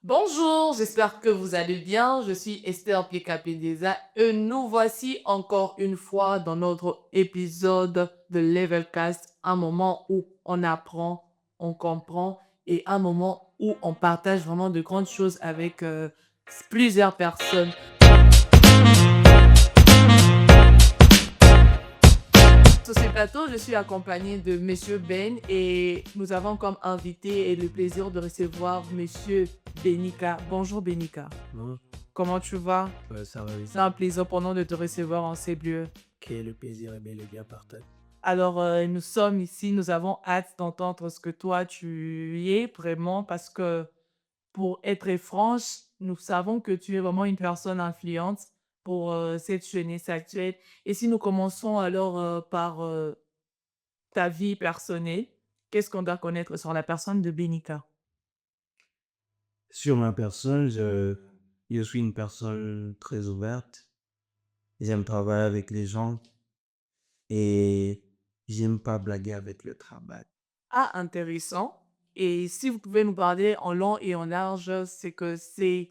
Bonjour, j'espère que vous allez bien. Je suis Esther Piekapendeza et nous voici encore une fois dans notre épisode de Levelcast, un moment où on apprend, on comprend et un moment où on partage vraiment de grandes choses avec plusieurs personnes. Sur ce plateau, je suis accompagnée de Monsieur Ben et nous avons comme invité et le plaisir de recevoir Monsieur Benika. Bonjour Benika. Bon, Comment tu vas? ça va, oui. C'est un plaisir pour nous de te recevoir en ces lieux. Ok, le plaisir est bel et bien partagé. Alors, nous sommes ici, nous avons hâte d'entendre ce que toi tu es vraiment parce que pour être franche, nous savons que tu es vraiment une personne influente pour cette jeunesse actuelle. Et si nous commençons alors par ta vie personnelle, qu'est-ce qu'on doit connaître sur la personne de Benika? Sur ma personne, je suis une personne très ouverte. J'aime travailler avec les gens et j'aime pas blaguer avec le travail. Ah, intéressant. Et si vous pouvez nous parler en long et en large, c'est que c'est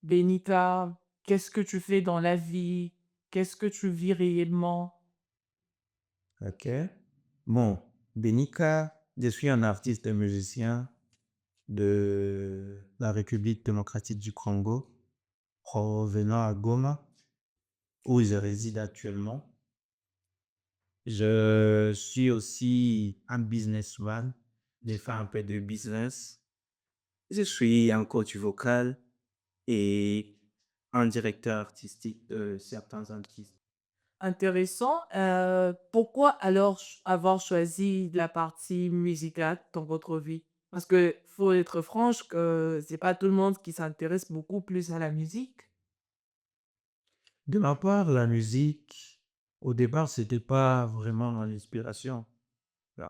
Benita, qu'est-ce que tu fais dans la vie? Qu'est-ce que tu vis réellement? Ok? Bon, Benika, je suis un artiste et musicien de la République démocratique du Congo, provenant à Goma, où je réside actuellement. Je suis aussi un businessman. J'ai fait un peu de business. Je suis un coach vocal et un directeur artistique de certains artistes. Intéressant. Pourquoi alors avoir choisi la partie musicale dans votre vie? Parce que faut être franche que c'est pas tout le monde qui s'intéresse beaucoup plus à la musique. De ma part, la musique, au départ, c'était pas vraiment mon inspiration. Là.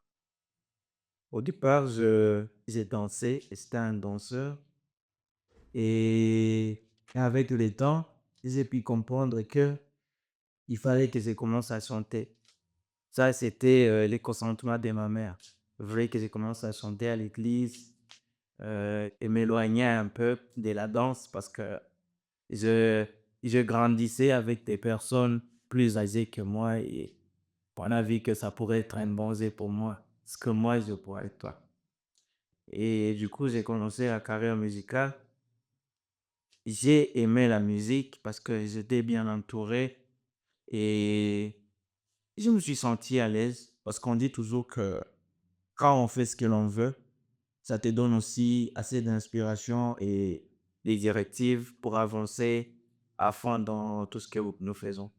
Au départ, j'ai dansé, et c'était un danseur. Et avec le temps, j'ai pu comprendre que il fallait que je commence à chanter. Ça, c'était le consentement de ma mère. Je voulais que je commence à chanter à l'église et m'éloigner un peu de la danse parce que je, je grandissais avec des personnes plus âgées que moi et on a vu que ça pourrait être un danger pour moi, ce que moi je pourrais être toi. Et du coup, j'ai commencé la carrière musicale. J'ai aimé la musique parce que j'étais bien entouré et je me suis senti à l'aise parce qu'on dit toujours que quand on fait ce que l'on veut, ça te donne aussi assez d'inspiration et des directives pour avancer à fond dans tout ce que nous faisons.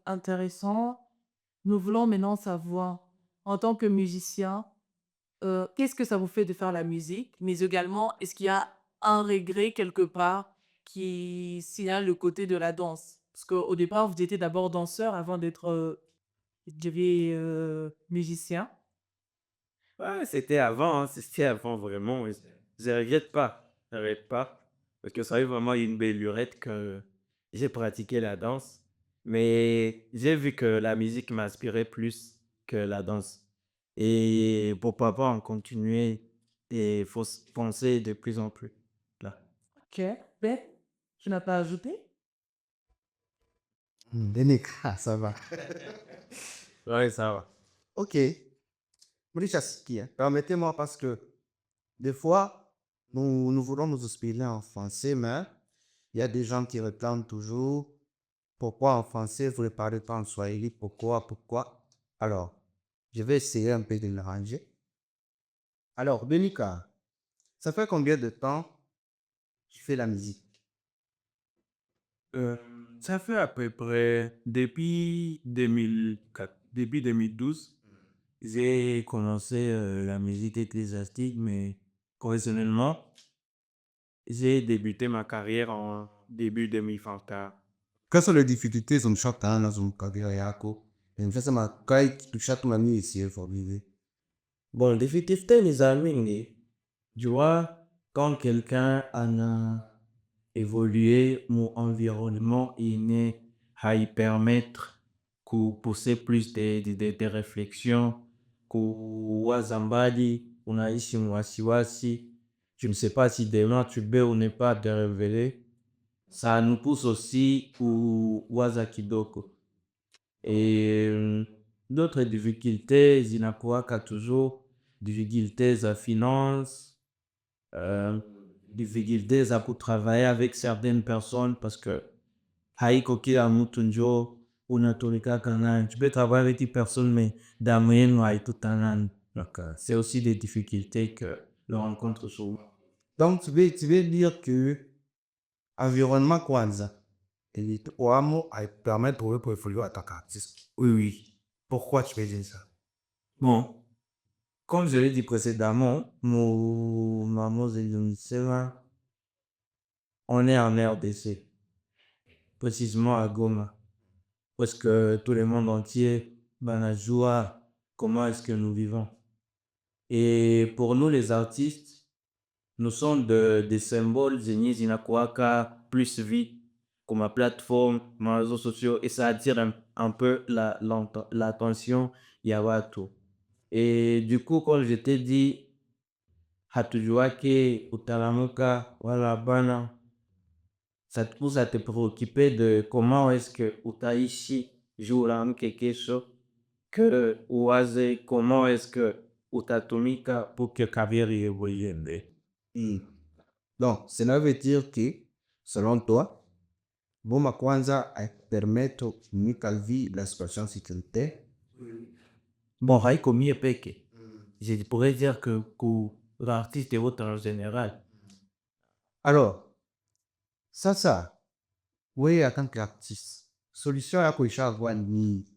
Intéressant. Nous voulons maintenant savoir, en tant que musicien, qu'est-ce que ça vous fait de faire la musique? Mais également, est-ce qu'il y a un regret quelque part qui signale le côté de la danse? Parce qu'au départ, vous étiez d'abord danseur avant d'être, je dirais, musicien. Ouais, c'était avant, hein, c'était avant vraiment. Je regrette pas, je regrette pas. Parce que ça a eu vraiment une belle lurette que j'ai pratiqué la danse. Mais j'ai vu que la musique m'inspirait plus que la danse. Et pourquoi pas en continuer et foncer de plus en plus. Là. Ok. Ben, tu n'as pas ajouté? Denik, ça va. Ouais, ça va. Ok. Maurice Aski, hein. Permettez-moi parce que des fois, nous voulons nous exprimer en français, mais il y a des gens qui réclament toujours pourquoi en français, vous ne parlez pas en swahili, pourquoi. Alors, je vais essayer un peu de le ranger. Alors, Benika, ça fait combien de temps tu fais la musique? Euh, Ça fait à peu près depuis 2004, depuis 2012. J'ai commencé la musique ecclésiastique, mais professionnellement, j'ai débuté ma carrière en début 2024. Quelles sont les difficultés dans une carrière yako? Et fait, ça m'a tu chattes ma ici, il faut vivre. Bon, difficulté, les amis, tu vois, quand quelqu'un en a évolué, mon environnement est né à y permettre que pousser plus de réflexions, que wazambali, unaishi mwasiwasi, tu ne sais pas si demain tu peux ou ne pas te révéler. Ça nous pousse aussi kuwaza kidogo. Et d'autres difficultés, zinakuwaka toujours difficultés za finance, euh, difficultés za kutravailler avec certaines personnes parce que haiko kila mtu njo unatumikaka naye. Tu peux travailler avec une personne, mais damu yenu haitutanani. Donc, c'est aussi des difficultés que l'on rencontre souvent. Donc, tu veux dire que environnement kwanza, et wamo permet pour évoluer en tant qu'artiste. Oui, oui. Pourquoi tu veux dire ça? Bon, comme je l'ai dit précédemment, nous, maman et Yunisela, on est en RDC, précisément à Goma, parce que tout le monde entier, Banajua, comment est-ce que nous vivons. Et pour nous, les artistes, nous sommes des symboles, Zenye Zinakwaka, plus vite, comme ma plateforme, mes réseaux sociaux, et ça attire un peu l'attention, il y a tout. Et du coup, comme je t'ai dit, hatujuake utalamuka wala bana, ça te pousse à te préoccuper de comment est-ce que utaishi jour uamke kesho, que uwaze comment est-ce que utatumika pour que carrière iende. Hmm. Donc, cela veut dire que, selon toi, Boma Kwanza permettre une vie la situation sécuritaire. Bon, haiko mie peke. Je pourrais dire que pour l'artiste et autres en général. Alors, ça, oui, en tant qu'artiste, solution à quoi avoir ni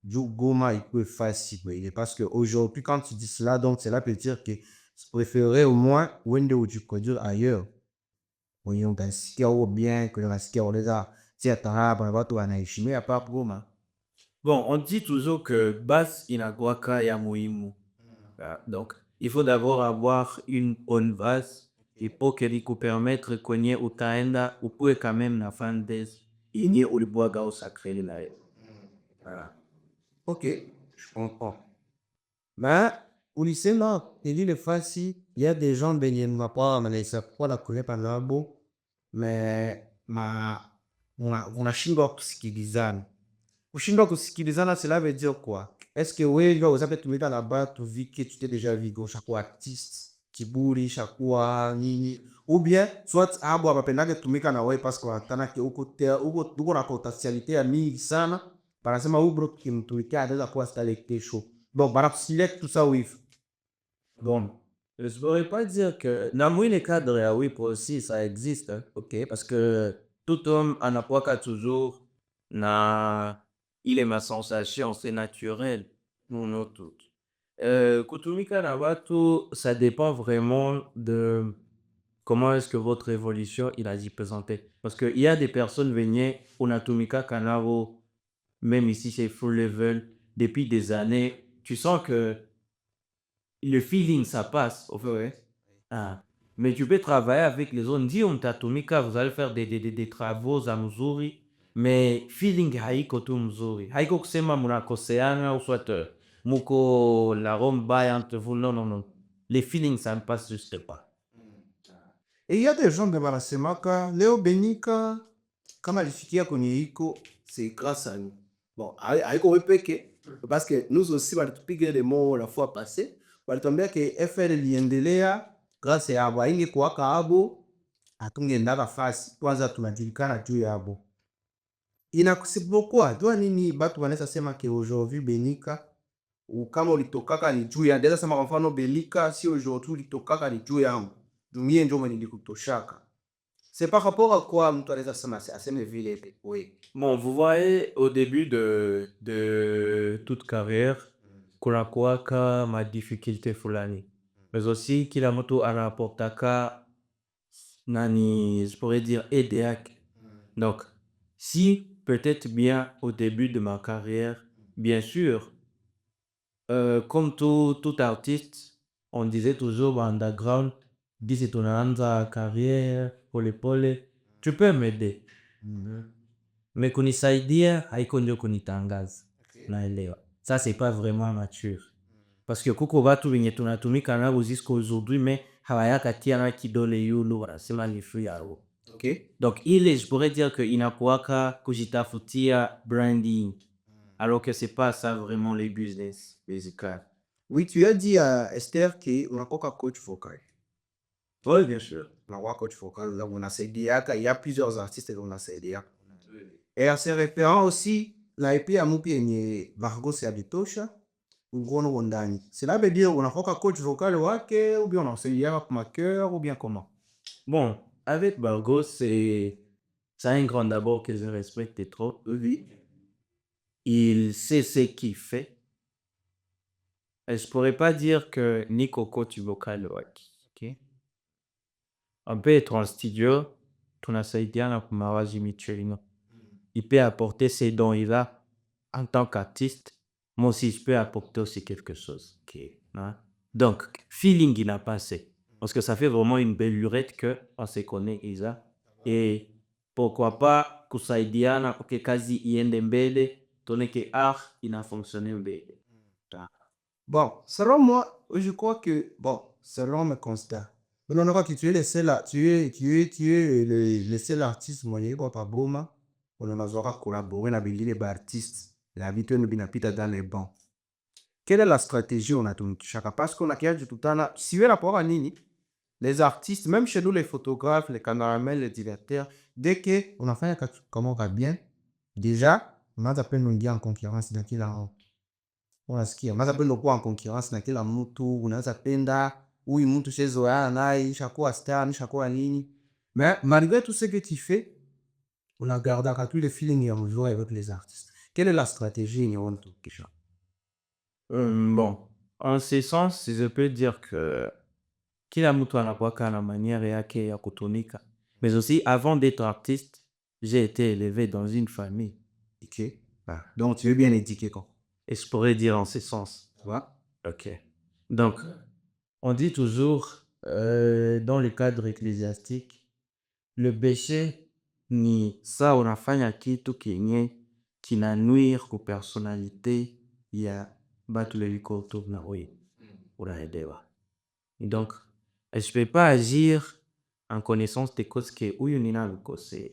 du Goma, il peut facile, oui, parce qu'aujourd'hui, quand tu dis cela, donc cela peut dire que tu préférerais au moins Wende ou du produire ailleurs. Oui, on a ce ou bien que le ski on les a, si à Tarab, on va tout anaishi, mais à part Goma. Bon, on dit toujours que bas inaguaka ya muhimu. Donc, il faut d'abord avoir une bonne base et pour qu'elle vous permettre de connaître utaenda, vous pouvez quand même la fan des ini ulibuaga au sacré de la. Voilà. Ok, je comprends. Mais, au lycée, là, il dit les facile, il y a des gens, ben, ils ne pas, mais ils savent pas la connaître pendant un bout. Mais, on a shindwa kusikilizana. Kushindwa kusikilizana, cela veut dire quoi? Est-ce que oui, vous avez trouvé dans la bas, tu vis que tu t'es déjà vu, chaque artiste, kiburi, chaque nini. Ou bien, soit, abo, abapenda tumika na wewe parce que watana ke uko na potentialité ya mingi sana. Parasema ubro kimtumikia anaweza kuwa style kesho. Bon, bara select tout ça oui. Bon, je ne pourrais pas dire que. Namui les cadres, oui, pour aussi, ça existe, hein, ok, parce que tout homme en a pas toujours, na, il est ma sensation, c'est naturel, nous, nous tous. Kutumika na watu, ça dépend vraiment de comment est-ce que votre évolution, il a dit présenter. Parce qu'il y a des personnes venaient, Unatumika Kanavo, même ici chez Full Level, depuis des années, tu sens que le feeling, ça passe. Au fait, ouais. Ah. Mais tu peux travailler avec les autres. Dis, on tatumika, vous allez faire des travaux à Mzuri. Mais feeling haiko tu mzuri. Haiko kusema munakoseana ou soit muko la romba entre vous. Non, non, non. Les feelings, ça ne passe juste pas. Et il y a des gens de Barasemaka, Léo Benika, kama alifikia kwenye iko, c'est grâce à nous. Bon, haiko wepeke, parce que nous aussi, walitupiga les mots la fois passée, walituambia que FL iliendelea, grâce ya abo, inge kuwaka abo, hatungeendaka fasi, kwanza tunajulikana juu ya abo. Inakusibokwa, jua nini batu wanaweza sema que aujourd'hui Benika, ou kama ulitokaka ni juu ya, ndeza sema kwa mfano Belika, si aujourd'hui ulitokaka ni juu yangu. Dumie njo mwenye nilikutoshaka. C'est par rapport à quoi mtu anaweza sema aseme vile oui. Bon, vous voyez, au début de toute carrière, kunakuwaka ma difficulté fulani. Mais aussi, kila mtu anapotaka nani, je pourrais dire, aider yake. Donc, si peut-être bien au début de ma carrière, bien sûr, comme tout artiste, on disait toujours underground, disi tunaanza carrière, pole pole, tu peux m'aider. Mais kunisaidia haiko ndio kunitangaza. Naelewa. Ça, c'est pas vraiment mature. Parce que kuko watu wenye tunatumika nao jusqu'à aujourd'hui, mais hawayakatiana kidole yulu wanasema ni free yao. Okay. Donc ile je pourrais dire que inakuwaka kujitafutia branding alors que c'est pas ça vraiment les business basically. Oui, tu as dit à Esther qu'on a quoi coach vocal. Oui, bien sûr. On a coach vocal, là, on a CDA, il y a plusieurs artistes dans la CDA. Et à ces référents aussi, la EP a moupé Margot Seabitosha, ou Grono Wondani. Cela veut dire qu'on a quoi coach vocal, ou bien on a CDA pour ma cœur, ou bien comment? Bon, avec Bargo, c'est un grand d'abord que je respecte trop. Oui. Il sait ce qu'il fait. Et je pourrais pas dire que Nico coach vocal waki. Ok. On peut être en studio, tunasaidiana na mawazo michelingo. Il peut apporter ses dons il a en tant qu'artiste. Moi aussi, je peux apporter aussi quelque chose. Okay. Hein? Donc, feeling il a passé. Parce que ça fait vraiment une belle lurette que on se connaît Isa. Et pourquoi pas kusaidiana que kazi iende mbele, tonne que art il a fonctionné mbele. Bon, selon moi, je crois que, bon, selon mes constats, mais on aura que tu es le seul, le seul artiste moyen quoi par Boma, on a besoin collaborer avec les artistes, la vie tu nous pita dans les bancs. Quelle est la stratégie on a tout chacun parce qu'on a qu'il y a du tout temps si vous rapport à Nini, les artistes, même chez nous les photographes, les caméramans, les directeurs, dès que on a fait comment on va bien, déjà, on a appelé nous dire en concurrence dans qui là. Unasikia unaweza kuwa en concurrence na kila mtu, unaweza penda huyu mtu shezoea naye ishakuwa star ishakuwa nini, mais malgré tout ce que tu fais, on a gardé tous les feelings et on joue avec les artistes. Quelle est la stratégie Nyonto Kisha? Bon, en ce sens, je peux dire que kila mtu anakuwaka na manière yake ya kutumika. Mais aussi, avant d'être artiste, j'ai été élevé dans une famille. Ok. Ah, donc tu es bien éduqué quoi. Et je pourrais dire en ce sens. Tu vois? Ok. Donc, on dit toujours, dans le cadre ecclésiastique, le péché ni ça unafanya kitu kenye kinanuire kwa personnalité ya batu leliko autour na wewe. Unaelewa. Donc, je peux pas agir en connaissance de cause que huyu ninamkosea,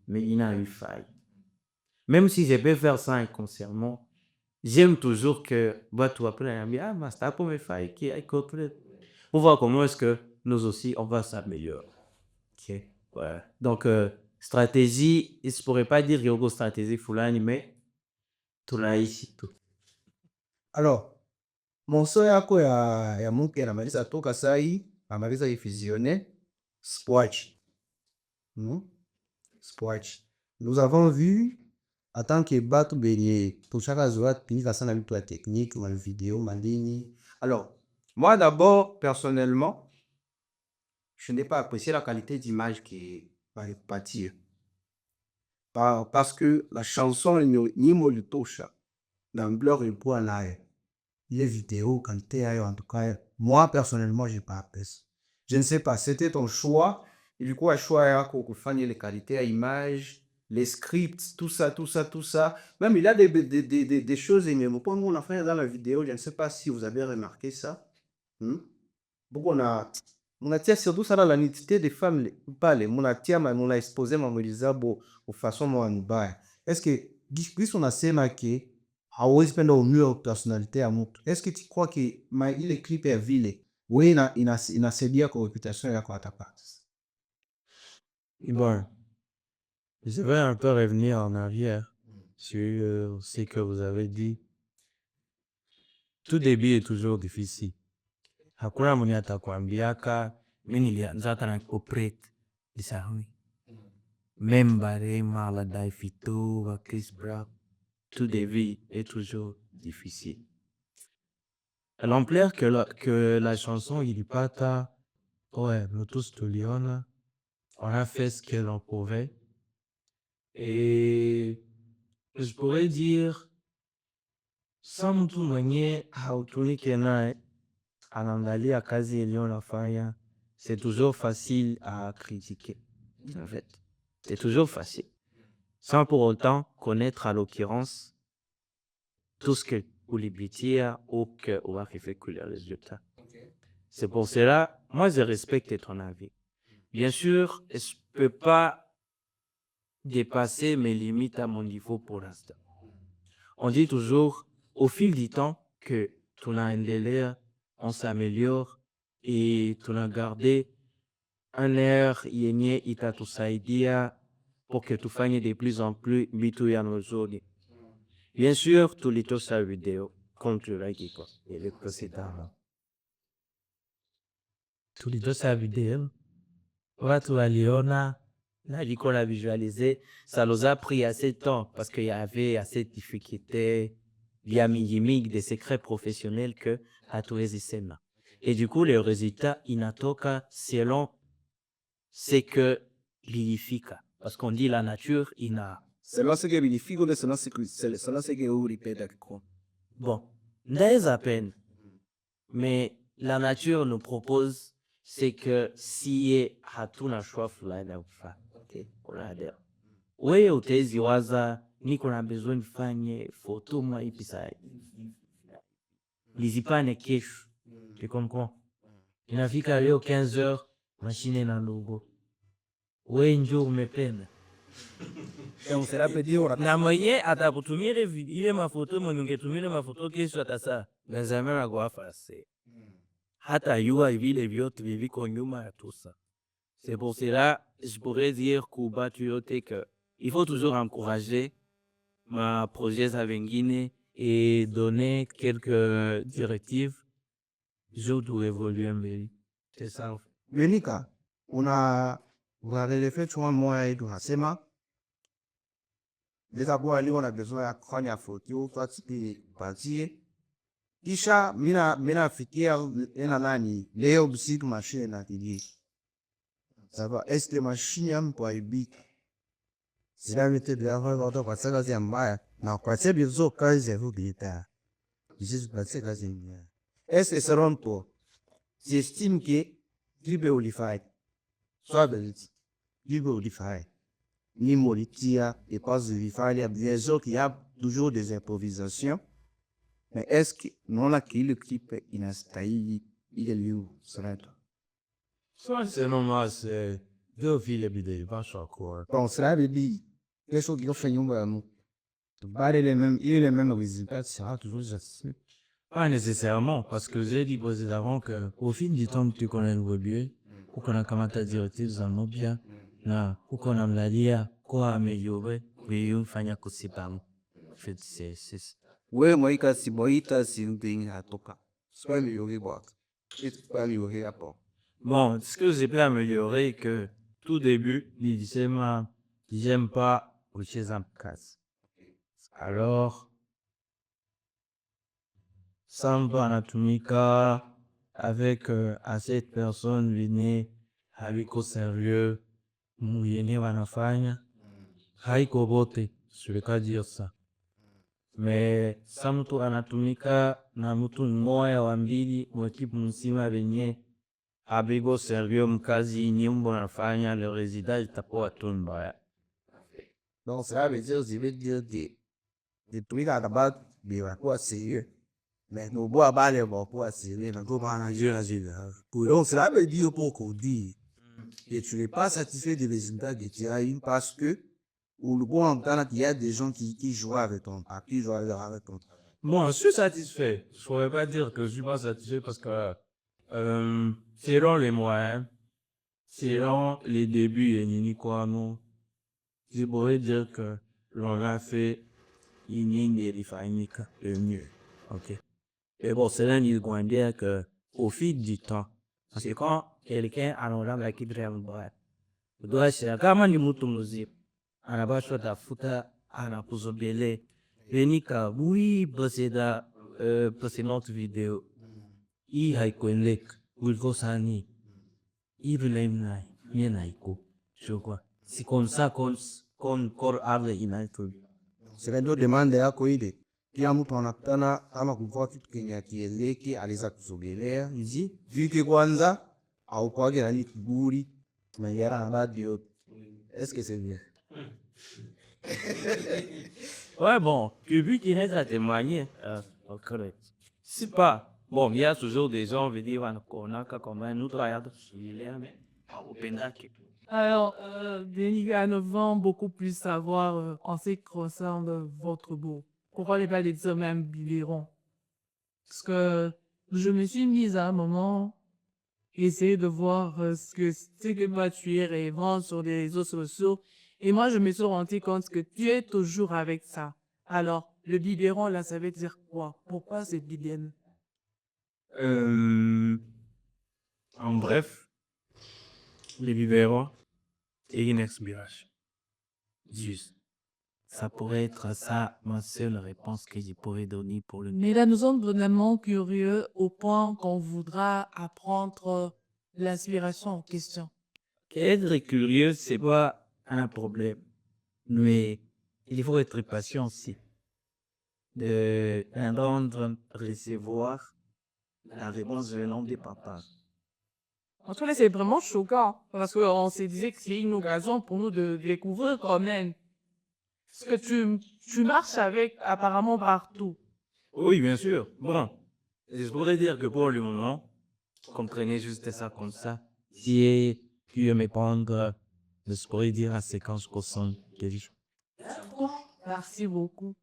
mais ina une faille. Même si je peux faire ça inconsciemment, j'aime toujours que watu après wananiambia ah master hapo umefanya hiki haiko kule. Pour voir comment est-ce que nous aussi on va s'améliorer. Ok. Ouais. Donc stratégie, je pourrais pas dire yogo stratégie fulani mais tunaishi tu. Alors, monso yako ya mke anamaliza toka saa hii, amaliza ifusionner Squatch. Squatch. Nous avons vu en tant que batu benye pour chaque zoat puis ça na la technique ou la vidéo mandini. Alors, moi d'abord personnellement, je n'ai pas apprécié la qualité d'image qui va partir. Parce que la chanson ni mo le touche dans Blur et pour là les vidéos quand t'es en tout cas moi personnellement j'ai pas apprécié. Je ne sais pas, c'était ton choix. Et du coup, un choix qu'on fait les qualités à image, les scripts, tout ça. Même il y a des choses, et même pour on a fait dans la vidéo, je ne sais pas si vous avez remarqué ça. Donc on a tia surtout ça dans la nudité des femmes, pale, on a exposé ma modisa de façon moins bas. Est-ce que, puisqu'on a sémaqué, hawezi penda umio personnalité ya mtu. Est-ce que tu crois que ile clip ya vile we inasaidia kwa reputation yako hata pas? Bon, je vais un peu revenir en arrière sur ce que vous avez dit. Tout début est toujours difficile. Hakuna mwenye atakwambiaka mimi nilianzaka na operate lisahui. Même Barema, la Daifito, Chris Brown, tout début est toujours difficile. L'ampleur que la chanson il pata, ouais, nous tous tuliona, on a fait ce que l'on pouvait. Et je pourrais dire, sans mtu mwenye hautumike naye, anaangalia kazi iliyonafanya, c'est toujours facile à critiquer. En fait, c'est toujours facile. Sans pour autant connaître à l'occurrence tout ce que ulipitia ou que ulifikia les résultats. C'est pour cela, moi, je respecte ton avis. Bien sûr, je ne peux pas dépasser mes limites à mon niveau pour l'instant. On dit toujours, au fil du temps, que tunaendelea, on s'améliore et tunagardé un air yenye itatusaidia pour que tufanye de plus en plus vitu ya nzuri. Bien sûr, tulitosha video contre kiko ile précédemment. Tulitosha video, watu waliona na liko la visualiser, ça nous a pris assez de temps parce qu'il y avait assez de difficultés, il y a mingi des secrets professionnels que hatuwezi sema. Et du coup, le résultat inatoka selon ce que lilifika. Parce qu'on dit la nature ina. Selon ce que vérifie ou selon ce que vous répétez. Bon, ndaweza peine. Mais la nature nous propose, c'est que si hatuna choix fulani ya kufanya. Okay, unaelewa. Wewe utezi waza niko na besoin nifanye photo mwa ipi saa nizipane kesho. Tu comprends? Inafika leo 15h, mashine na logo. Wewe njoo umependa. Na mwenye atakutumia ile mafoto mwenye ungetumia mafoto kesho atasa. Benjamin agwafa se. Hata yua vile vyote viviko nyuma ya tout ça. C'est pour cela, je pourrais dire Kuba Tuyote que il faut toujours encourager ma projet à Vengine et donner quelques directives. Je dois évoluer un peu. C'est ça. Venika, unalelefea chuma moya hii tunasema leta kuwa leo na besoin ya kufanya photo tupatie kisha mina fikia ena nani leo usiku mashine na kiji sasa est machine yangu haibiki sila vitu vya kwa kwa kazi ya mbaya na kwa sababu hizo kazi ya hubita hizi kazi nyingine est selon toi j'estime que libe ulifai soit beliti libe ulifai ni molitia et pas ulifai il y a bien sûr qu'il y a toujours des improvisations mais est-ce que non a qu'il le clip inastahili ile liu selon toi Ça, c'est normal, c'est deux villes vidéo, pas chaque quoi. bon cela veut dire quelque chose qui fait nyumba ya Mungu bali les mêmes résultats sera toujours satisfait. Pas nécessairement, parce que j'ai dit précédemment qu'au fil du temps que tu connais le mieux, pour qu'on a comment ta directive, ça nous bien, là, pour qu'on a la lia, quoi améliorer, mais on fait un coup de pas. C'est, wewe mwaika si moita si nding hatoka soit améliorer quoi et pas améliorer rapport bon, ce que j'ai pu améliorer, que tout début, il disait, j'aime pas chez un casse. Alors, Samba Anatomika, avec assez de personnes venaient avec au sérieux, mouillé wanafanya, haiko bote, je vais pas dire ça. Mais sa mtu anatumika na mtu mmoja wa mbili mwekipu mzima venye abigo sérieux mkazi nyimbo nafanya le résultat itakuwa tu mbaya. donc cela veut dire je vais dire des trucs à base de quoi sérieux mais nous bois pas les mots quoi sérieux dans comment agir donc cela veut dire pour qu'on dit que tu n'es pas satisfait des résultats que tu as eu parce que ou le bon entendre qu'il y a des gens qui jouent avec ton qui jouent avec ton Bon, je suis satisfait. Je ne pourrais pas dire que je suis pas satisfait parce que selon les moyens, selon les débuts et ni quoi non, je pourrais dire que l'on a fait une le mieux. Ok. Et bon, c'est là qu'il faut dire que au fil du temps, parce que quand quelqu'un a l'envie qui drame bref, il doit se kama ni mtu mzima anapaswa tafuta anapozobele venika oui précédente vidéo hii haikueleka ulikosani hivi lemna mie haiko je crois c'est comme ça qu'on corps arle inaitwa c'est ndio demande yako ile kila mtu anakutana ama kuvua kitu kenye akieleki aliza kusogelea hizi viki kwanza au kwage nani kiburi tunaiara na radio est-ce que c'est bien ouais bon, que vu qu'il est à témoigner, correct. C'est pas, Bon, il y a toujours des gens qui disent, on a comme un autre regarde, il est mais au pénac. Alors, Denis, nous voulons beaucoup plus savoir en ce qui concerne votre beau. Pourquoi ne pas les dire même biberon? Parce que je me suis mise à un moment, essayer de voir ce que toi tu es rêvant sur les réseaux sociaux. Et moi, je me suis rendu compte que tu es toujours avec ça. Alors, le biberon, là, ça veut dire quoi? Pourquoi c'est biberon? Euh, En bref, les biberons et une expiration. Juste. Ça pourrait être ça, ma seule réponse que je pourrais donner pour le. Mais là, nous sommes vraiment curieux au point qu'on voudra apprendre l'inspiration en question. Être curieux, c'est pas un problème, mais il faut être patient aussi. D'entendre, recevoir la réponse venant des papas. En tout cas, c'est vraiment choquant parce qu'on s'est dit que c'est une occasion pour nous de découvrir quand même ce que tu marches avec apparemment partout. Oui, bien sûr. Bon, je pourrais dire que pour le moment, comprenez juste ça comme ça. Si tu me prendre, je pourrais dire à 50% que je. Merci beaucoup.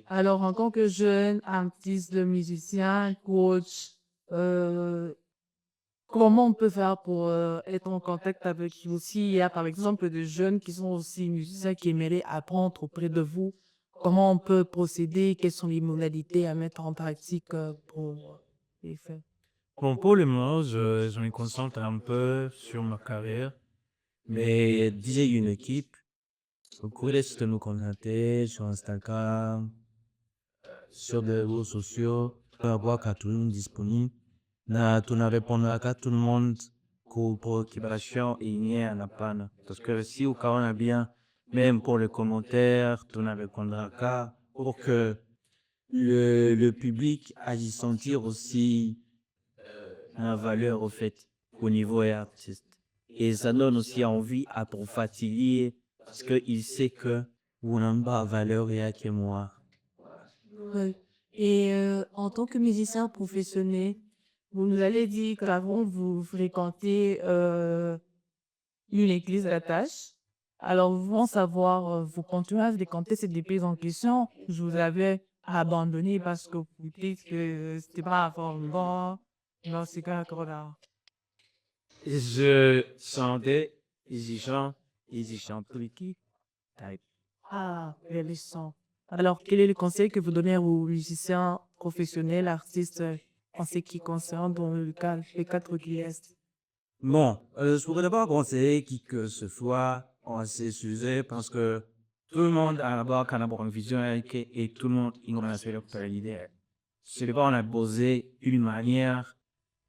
Alors, en tant que jeune artiste, musicien, coach, euh, comment on peut faire pour être en contact avec vous? S'il y a par exemple des jeunes qui sont aussi musiciens qui aimeraient apprendre auprès de vous, comment on peut procéder? Quelles sont les modalités à mettre en pratique pour les faire? Bon, pour le moment, je me concentre un peu sur ma carrière, mais j'ai une équipe. Vous pouvez de nous contacter sur Instagram, sur les réseaux sociaux, pour avoir qu'à tout le monde disponible. Tu ne répondras qu'à tout le monde pour préoccupation et il n'y a un panne. Parce que si au cas on a bien, même pour les commentaires, tu ne répondras qu'à pour que le public aille sentir aussi la valeur au fait au niveau artiste. Et ça donne aussi envie à pour fatiguer parce qu'il sait que vous n'avez pas valeur et à que moi. Ouais. Et en tant que musicien professionnel, vous nous avez dit qu'avant vous fréquentez une église d'attache. Alors, vous voulez savoir, vous continuez à fréquenter cette église en question. Je vous avais abandonné parce que vous dites que c'était pas bon. Non, c'est pas encore là. Je chantais, ils y chantent qui? Ah, réalisant. Alors, quel est le conseil que vous donnez aux musiciens professionnels, artistes, en ce qui concerne dans le cas, les quatre qui restent? Bon, je pourrais pas conseiller qui que ce soit en ces sujets parce que tout le monde a d'abord qu'à avoir une vision et tout le monde il a fait l'idée. C'est pas on a posé une manière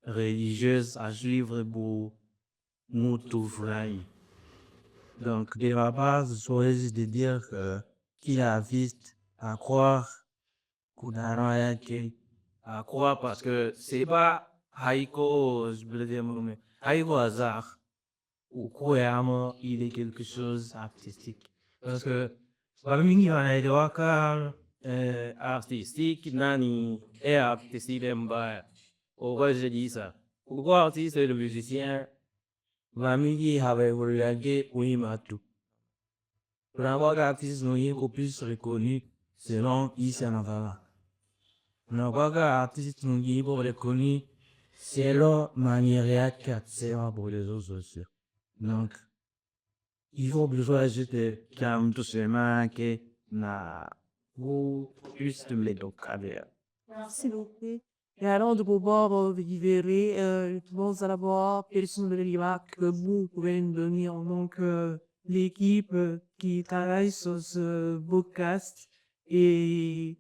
religieuse à suivre pour nous tout vrai. Donc, de ma part, je saurais juste de dire que qu'il a vite à croire qu'on a rien à croire parce que c'est pas haïko, je veux dire, mais haïko hasard ou croyamment il est quelque chose artistique. Parce que, parmi les waka artistique, nani est artistique, m'ba, pourquoi je dis ça? Pourquoi artiste et le musicien, Vamigi avait regardé Uimatu. Pour avoir artiste noyé au plus reconnu selon Issa Navarra. Pour avoir artiste noyé pour reconnu selon Manière 4 pour les autres sociaux. Donc, il faut besoin juste de calme tout seulement que na ou juste les deux cadres. Merci beaucoup. Et alors, de pouvoir libérer, bon, à d'abord, quels sont les remarques que vous pouvez nous donner en tant que l'équipe qui travaille sur ce podcast et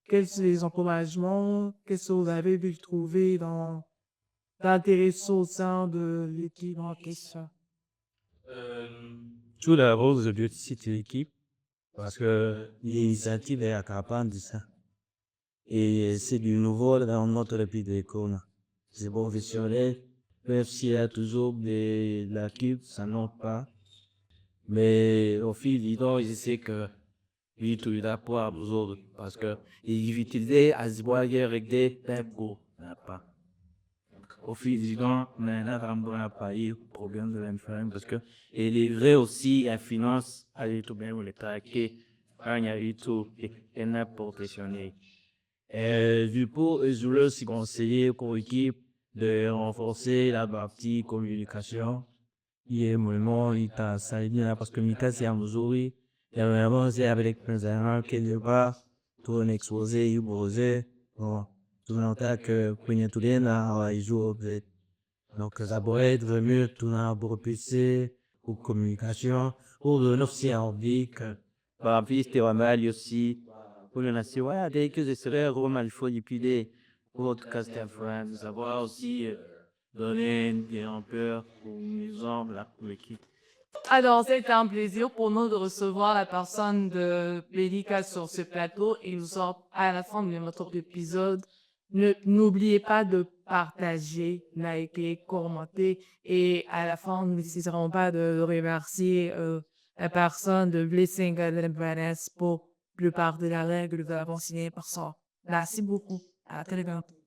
quels sont les encouragements, qu'est-ce que vous avez pu trouver d'intéressant au sein de l'équipe en question? Tout d'abord, je veux citer l'équipe parce que l'initiative est capable de ça. Et c'est du nouveau dans notre pays de l'école. C'est professionnel, même s'il y a toujours de la cube, ça n'en pas. Mais au fil du temps, je sais que lui, tout il a pour besoin parce que il utilisait à se voir avec des tempos. Il n'y a pas. Au président, on n'a pas eu problème de l'influence parce que, et il est vrai aussi, la finance a eu tout bien, le traqué, il y a eu tout, et n'a pas professionnel. Du coup, je voulais aussi conseiller pour l'équipe de renforcer la partie communication. Il est vraiment, il t'a salué là parce que Mika, c'est à Missouri. Il y a vraiment, c'est avec les gens qui ne pas, tout un exposé, il posait. Bon, tout le temps que, quand il y a tout les là, il joue au bled. Donc, ça pourrait être mieux, tout dans pour PC, pour communication, pour le aussi envie que, par exemple, c'était pas mal aussi, pour le nation, ouais, dès que je serais Romain, il faut dépiler, pour tout cas, c'était influent, savoir aussi, donner des rampeurs pour les hommes, là, pour l'équipe. Alors, c'était un plaisir pour nous de recevoir la personne de Bellica sur ce plateau et nous sommes à la fin de notre épisode. N'oubliez pas de partager, liker, commenter et à la fin, nous n'hésiterons pas de remercier la personne de Blessing Adventist pour la plupart de la règle de la consignée par ça. Merci beaucoup. À très bientôt.